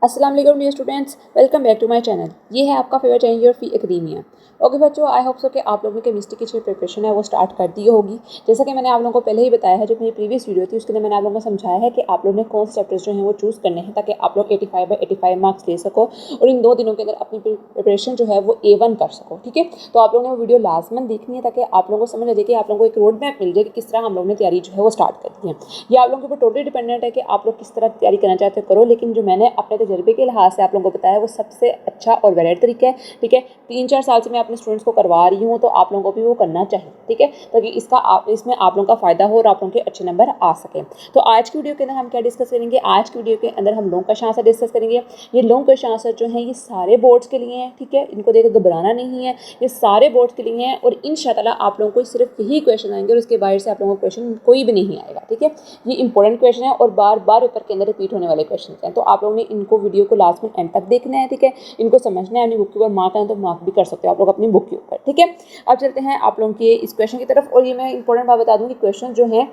अस्सलाम वालेकुम dear students, welcome back to my channel. ये है आपका favourite channel your fee academia. Okay बच्चों, आई होप सो कि आप लोगों ने केमिस्ट्री की जो प्रिपरेशन है वो स्टार्ट कर दी होगी। जैसा कि मैंने आप लोगों को पहले ही बताया है, जो मेरी प्रीवियस वीडियो थी उसके लिए मैंने आप लोगों को समझाया है कि आप लोगों ने कौन से चैप्टर्स जो हैं वो चूज़ करने हैं ताकि आप लोग 85/85 मार्क्स ले सको और इन 2 दिनों के अंदर अपनी प्रिपरेशन जो है वो A1 कर सको। ठीक है, तो आप लोगों ने वो वीडियो लाजमन देखनी है ताकि आप लोगों को समझ आ जाए कि आप लोगों को एक रोड मैप मिल जाए कि किस तरह हम लोगों ने तैयारी जो है वो स्टार्ट कर दी है। ये आप लोगों के ऊपर टोटली डिपेंडेंट है कि आप लोग किस तरह तैयारी करना चाहते हो करो, लेकिन जो मैंने अपने तजर्बे के लिहाज से आप लोगों को बताया है वो सबसे अच्छा और वैलिड तरीका है। ठीक है, 3-4 साल से मैं अपने स्टूडेंट्स को करवा रही हूँ, तो आप लोगों को भी वो करना चाहिए। ठीक है, ताकि इसमें आप लोगों का फायदा हो और आप लोगों के अच्छे नंबर आ सके। तो आज की वीडियो के अंदर हम क्या डिस्कस करेंगे? आज की वीडियो के अंदर हम लॉन्ग क्वेश्चन आंसर डिस्कस करेंगे। ये लॉन्ग क्वेश्चन आंसर जो है ये सारे बोर्ड्स के लिए हैं। ठीक है, इनको देखकर घबराना नहीं है, ये सारे बोर्ड्स के लिए हैं और इंशाअल्लाह आप लोगों को सिर्फ यही क्वेश्चन आएंगे और उसके बाहर से आप लोगों को क्वेश्चन कोई भी नहीं आएगा। ठीक है, ये इंपॉर्टेंट क्वेश्चन है और बार बार पेपर के अंदर रिपीट होने वाले क्वेश्चन हैं, तो आप लोगों ने इनको वीडियो को लास्ट में एंड तक देखना है। ठीक है, इनको समझना है, अपनी बुक के ऊपर मार्क है तो मार्क भी कर सकते हो आप लोग अपनी बुक के ऊपर। ठीक है, अब चलते हैं आप लोगों के इस क्वेश्चन की तरफ। और ये मैं इंपॉर्टेंट बात बता दूं कि क्वेश्चन जो है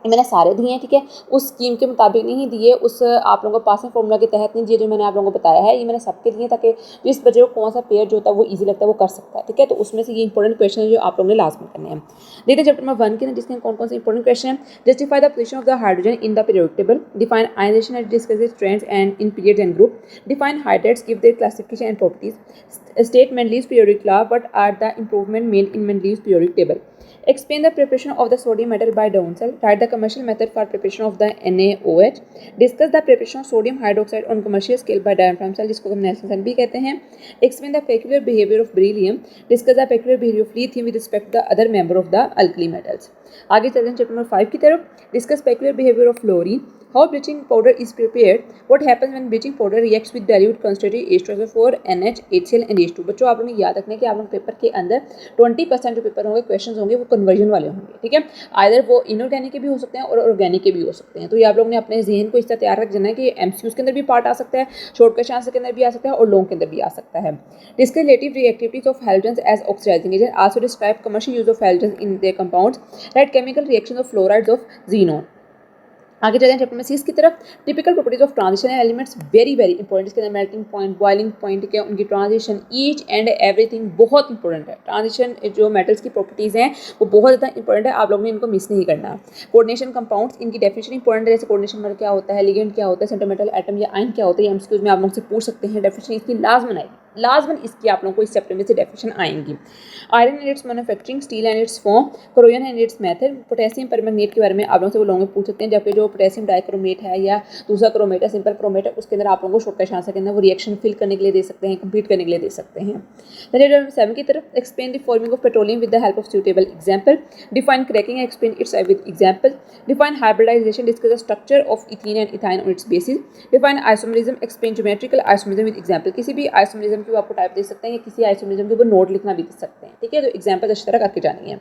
मैंने सारे दिए हैं। ठीक है, उस स्कीम के मुताबिक नहीं दिए, उस आप लोगों को पासिंग फॉर्मूला के तहत नहीं दिए जो मैंने आप लोगों को बताया है। ये मैंने सबके दिए ताकि जिस बच्चे को कौन सा पेयर जो होता है वो इजी लगता है वो कर सकता है। ठीक है, तो उसमें से ये इंपॉर्टेंट क्वेश्चन है जो आप लोगों ने लास्ट में करने हैं। देखते हैं चैप्टर नंबर 1 के ना, जिसके कौन कौन से इंपॉर्टेंट क्वेश्चन है। Justify the position of the hydrogen in the periodic table, define ionisation and discuss trends and in periods and group, define hydrates, give their classification and properties, state Mendeleev's periodic law, what are the improvement made in Mendeleev's periodic table, explain the preparation of the sodium metal by Downsell, write the commercial method for preparation of the NaOH, discuss the preparation of sodium hydroxide on commercial scale by diaphragm cell, जिसको हम Nelson भी कहते हैं, explain the peculiar behavior of beryllium, discuss the peculiar behavior of lithium with respect to the other member of the alkali metals। आगे चलते हैं chapter number 5 की तरफ। Discuss peculiar behavior of fluorine, how bleaching powder is prepared, what happens when bleaching powder reacts with dilute concentrated H2SO4, NH, HCl and H2। बच्चों आप लोगों ने याद रखना है कि आप लोग पेपर के अंदर 20% जो पेपर होंगे क्वेश्चंस होंगे वो कन्वर्जन वाले होंगे। ठीक है, आइदर वो इनऑर्गेनिक के भी हो सकते हैं और ऑर्गेनिक के भी हो सकते हैं। तो ये आप लोग ने अपने जहन को इस तरह तैयार रख देना है कि एमसीक्यूज के अंदर भी पार्ट आ सकता है, शॉर्ट क्वेश्चन आंसर के अंदर भी आ सकता है और लॉन्ग के अंदर भी आ सकता है। Discuss relative reactivities of halogens as oxidising agent, also describe commercial use of halogens in their compounds, write chemical reaction of fluorides of xenon. आगे चलते हैं चैप्टर नंबर 6 की तरफ। Typical properties of transition elements, very very important. इसके अंदर melting point, boiling point, क्या उनकी transition, each and everything बहुत इंपॉर्टेंट है। ट्रांजिशन जो मेटल्स की प्रॉपर्टीज़ हैं वो बहुत ज़्यादा इंपॉर्टेंट है, आप लोगों ने इनको मिस नहीं करना। कोऑर्डिनेशन कंपाउंड्स, इनकी डेफिनेशन इंपॉर्टेंट है, जैसे कोऑर्डिनेशन क्या होता है, लिगेंड क्या होता है, सेंट्रोमेटल एटम या आयन क्या होता है, एमसीक्यूज में आप लोग से पूछ सकते हैं। डेफिनेशन इसकी लाजमन आएगी, लाजमन इसकी आप लोगों को इस चैप्टर में से डेफिनेशन आएंगी। Iron and it's manufacturing, steel and it's form, corrosion and it's method, potassium permanganate के बारे में आप लोगों से वो लोग पूछ सकते हैं। जबकि जो पोटेशियम डाइक्रोमेट है या दूसरा क्रोमेट है, सिंपल क्रोमेट है, उसके अंदर आप लोगों को शॉर्ट क्वेश्चन आंसर के अंदर वो रिएक्शन फिल करने के लिए दे सकते हैं, कंप्लीट करने के लिए दे सकते हैं। चैप्टर 7 की तरफ। Explain the forming of petroleum with the help of suitable example, define cracking, explain its with example, define hybridisation, discuss the structure of ethene and ethyne on its basis, define isomerism, explain geometrical isomerism with example. किसी भी isomerism की आपको type दे सकते हैं या किसी isomerism के ऊपर नोट लिखना भी दे सकते हैं। ठीक है, तो एग्जांपल अच्छी तरह करके जानी है।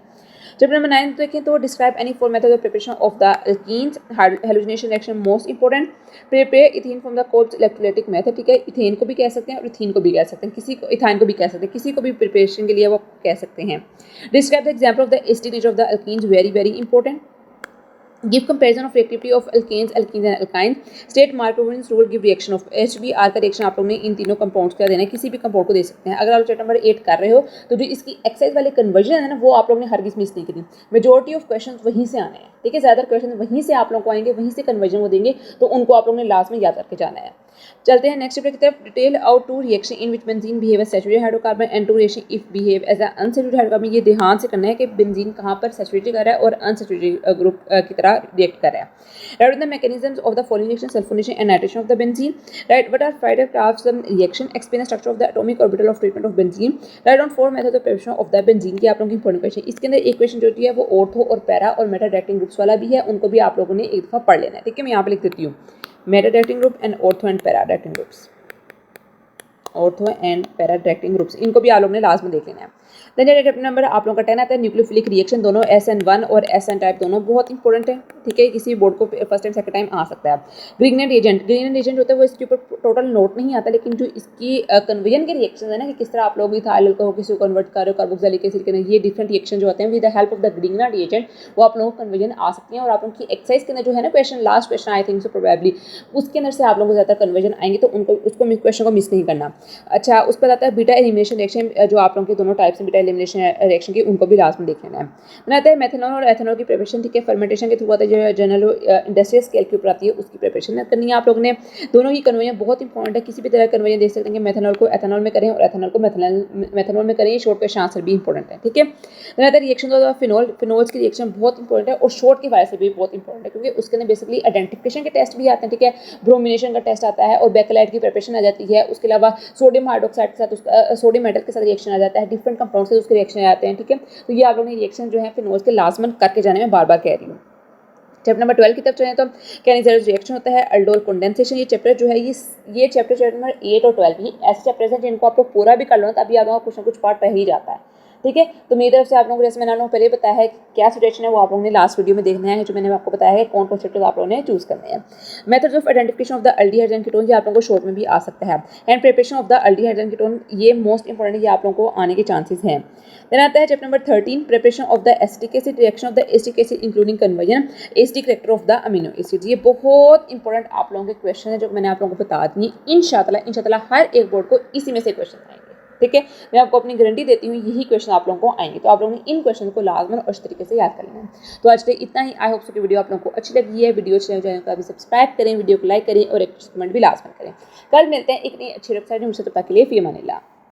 चैप्टर नंबर 9 देखें तो describe any 4 method of preparation of the alkenes, halogenation reaction most important, prepare ethene from the cold electrolytic method. ठीक है, इथेन को भी कह सकते हैं और इथीन को भी कह सकते हैं, किसी को इथाइन को भी कह सकते हैं, किसी को भी प्रिपरेशन के लिए वो कह सकते हैं। Describe the example of the acidic nature of the alkenes, very very important. Give comparison of reactivity of alkanes and alkynes, state Markovitch rule, give reaction of HBr का रिएक्शन आप लोगों ने इन तीनों कंपाउंड्स का देना है, किसी भी कंपाउंड को दे सकते हैं। अगर आप चैप्टर नंबर 8 कर रहे हो तो जो इसकी एक्सरसाइज वाले कन्वर्जन है ना वो आप लोगों ने हरगिज़ मिस नहीं करी। मेजॉरिटी ऑफ क्वेश्चंस वहीं से आने हैं। ठीक है, ज़्यादातर क्वेश्चन वहीं से आप लोगों को आएंगे, वहीं से कन्वर्जन वो देंगे, तो उनको आप लोगों ने लास्ट में याद करके जाना है। चलते हैं नेक्स्ट चैप्टर की तरफ। Detail out 2 reaction in which benzene behave as saturated hydrocarbon and 2 reaction if behave as unsaturated hydrocarbon. ये ध्यान से करना है कि बेंजीन कहाँ पर सैचुरेटेड कर रहा है और अनसैचुरेटेड ग्रुप की तरह रिएक्ट कर रहा है। Write the mechanisms of the following reaction, sulphonation and nitration of the benzene. Write what are Friedel Crafts reaction, explain the structure of the atomic orbital of treatment of benzene, write on 4 method of preparation of the benzene. की आप लोगों की important question. इसके अंदर एक question जो है वो ऑर्थो और पैरा और मेटा डायरेक्टिंग ग्रुप्स वाला भी है, उनको भी आप लोगों ने एक दफा पढ़ लेना है। ठीक है, मैं यहाँ पे लिख देती हूँ Meta directing group and ortho and para directing groups, ortho and para directing groups, इनको भी आप लोगों ने लास्ट में देख लेना है। देन चैप्टर नंबर आप लोगों का 10 आता है न्यूक्लियोफिलिक रिएक्शन। दोनों SN1 और SN टाइप दोनों बहुत इंपॉर्टेंट है, ठीक है, किसी बोर्ड को फर्स्ट टाइम सेकंड टाइम आ सकता है। ग्रीगनेट एजेंट होता है वो इसके ऊपर टोटल नोट नहीं आता, लेकिन जो इसकी कन्वर्जन के रिएक्शन है ना कि किस तरह आप लोग इथाइल अल्कोहल किसी को कन्वर्ट कर रहे हो कार्बोक्सिलिक एसिड के अंदर, ये डिफरेंट रिएक्शन जो होते हैं with the help of the Grignard agent वो आप लोगों को कन्वर्जन आ सकती है। और आप लोगों की एक्सरसाइज के अंदर जो है ना question, last question I think so probably उसके अंदर से आप लोगों को ज़्यादा कन्वर्जन आएंगे, तो उनको उसको क्वेश्चन को मिस नहीं करना। अच्छा, उस पर आता है बीटा एलिमिनेशन रिएक्शन, जो आप लोगों के दोनों टाइप्स हैं बीटा एलिमिनेशन रिएक्शन की, उनको भी लास्ट में देख लेना है। फिर आता है मेथनॉल और एथेनॉल की प्रिपरेशन, ठीक है, फर्मेंटेशन के थ्रू आता है, जो जनरल इंडस्ट्रियल स्केल के ऊपर आती है उसकी प्रिपरेशन करनी है आप लोगों ने। दोनों ही कन्वर्जन बहुत इंपॉर्टेंट है, किसी भी तरह कन्वर्जन देख सकते हैं कि मेथनॉल को एथेनॉल में करें और एथेनॉल को मेथनॉल में करें, शॉर्ट क्वेश्चन आंसर भी इंपॉर्टेंट है, ठीक है। फिर आता है रिएक्शन ऑफ फिनोल्स की रिएक्शन बहुत इंपॉर्टेंट है और शॉर्ट की वजह से भी बहुत इंपॉर्टेंट है, क्योंकि उसके अंदर बेसिकली आइडेंटिफिकेशन के टेस्ट भी आते हैं, ठीक है, ब्रोमिनेशन का टेस्ट आता है और बेकेलाइट की प्रिपरेशन आ जाती है। उसके अलावा सोडियम हाइड्रोक्साइड के साथ उसका सोडियम मेटल के साथ रिएक्शन आ जाता है, डिफरेंट कंपाउंड से उसके रिएक्शन आ जाते हैं, ठीक है। तो ये आप लोगों ने रिएक्शन जो है फिनोल्स के लास्ट मंथ करके जाने में बार बार कह रही हूँ। चैप्टर नंबर 12 की तरफ चलें तो कैनिजरस रिएक्शन होता है, अल्डोल कंडेंसेशन। ये चैप्टर जो है ये चैप्टर नंबर 8 और 12 ये ऐसे चैप्टर्स हैं जिनको आप लोग पूरा भी कर लो तभी आप लोगों का कुछ ना कुछ पार्ट रह ही जाता है, ठीक है। तो मेरी तरफ से आप लोगों को, जैसे मैंने आप लोगों को पहले बताया है क्या सिचुएशन है, वो आप लोगों ने लास्ट वीडियो में देखना है, जो मैंने आपको बताया है कौन कौन चैप्टर्स आप लोगों ने चूज करने हैं। Methods of identification of the aldehydes and ketone, ये आप लोगों को शॉर्ट में भी आ सकता है। And preparation of the aldehydes and ketone, ये मोस्ट इंपॉर्टेंट है, ये आप लोगों को आने के चांसेस हैं। देन आता है chapter number 13 preparation of the acetic acid, reaction of the acetic acid including conversion acetic character of the amino acid. ये बहुत इंपॉर्टेंट आप लोगों के क्वेश्चन है जो मैंने आप लोगों को बता दी। इंशाल्लाह हर एक बोर्ड को इसी में से क्वेश्चन आएंगे, ठीक है। मैं आपको अपनी गारंटी देती हूँ यही क्वेश्चन आप लोगों को आएंगे, तो आप लोगों ने इन क्वेश्चन को लाजमन और इस तरीके से याद कर लेना है। तो आज के इतना ही। आई होप सो कि वीडियो आप लोगों को अच्छी लगी है। वीडियो चैनल को अभी सब्सक्राइब करें, वीडियो को लाइक करें और एक कमेंट भी लाजमन करें। कल मिलते हैं एक नई अच्छी वेबसाइट में, तब तक के लिए फी अमान अल्लाह।